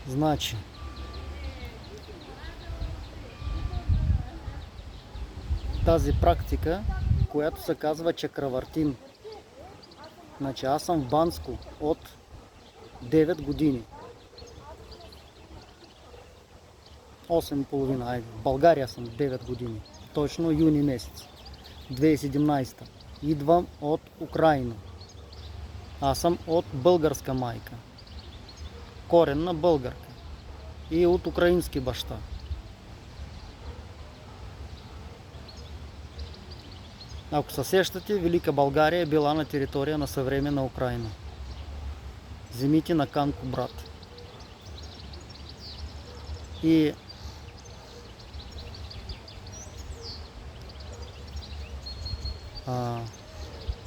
Значи, тази практика, която се казва чакравартин. Значи, аз съм в Банско от 9 години. 8,5, айде. В България съм 9 години. Точно юни месец. 2017. Идвам от Украина. Аз съм от българска майка. Коренна българка. И от украински баща. Ако се сещате, Велика България е била на територия на съвременна Украина. Земите на Канко брат. И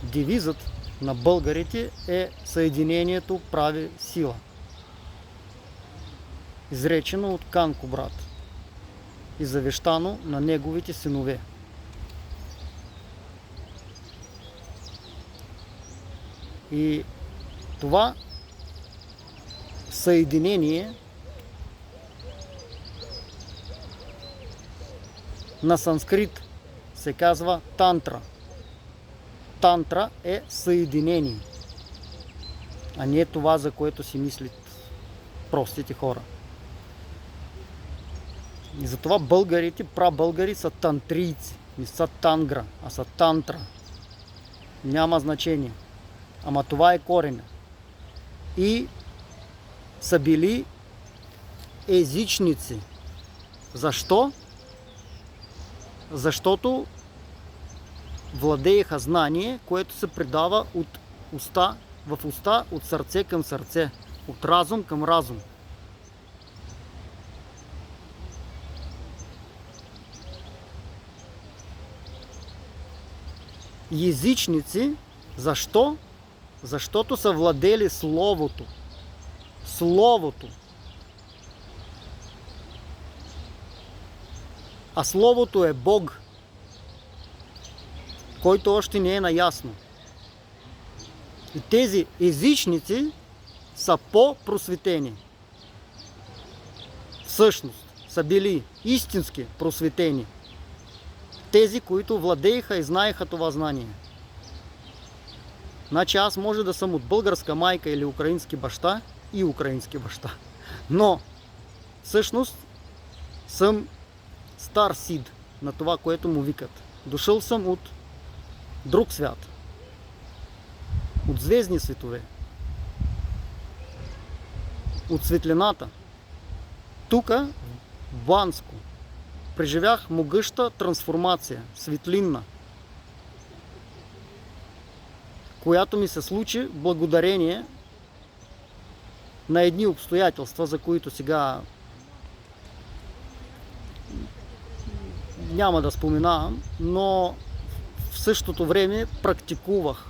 девизът на българите е "Съединението прави сила", изречено от Канко брат и завещано на неговите синове. И това съединение на санскрит се казва тантра. Тантра е съединение, а не това, за което си мислят простите хора. И затова българите, прабългари, са тантрийци. Не са тангра, а са тантра. Няма значение. Ама това е кореня. И са били езичници. Защо? Защото владееха знание, което се предава от уста в уста, от сърце към сърце, от разум към разум. Езичници, защо? Защото са владели Словото. Словото. А Словото е Бог, който още не е наясно. И тези езичници са по-просветени. Всъщност са били истински просветени. Тези, които владееха и знаеха това знание. Значи аз може да съм от българска майка или украински баща и украински баща. Но всъщност съм стар сид на това, което му викат. Дошъл съм от друг свят. От звездни светове. От светлината. Тук, в Банско, преживях могъща трансформация, светлинна, която ми се случи благодарение на едни обстоятелства, за които сега няма да споменавам, но в същото време практикувах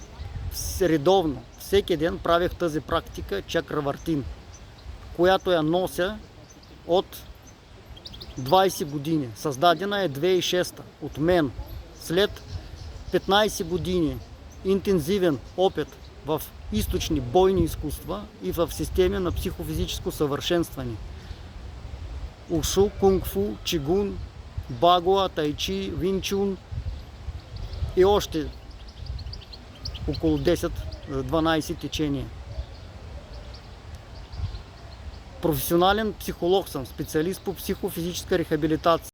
редовно. Всеки ден правих тази практика чакравартин, която я нося от 20 години. Създадена е 2006 от мен. След 15 години интензивен опит в източни бойни изкуства и в системи на психофизическо съвършенстване. Ушу, кунг-фу, чигун, багуа, тайчи, винчун и още около 10-12 течения. Професионален психолог съм, специалист по психофизическа рехабилитация.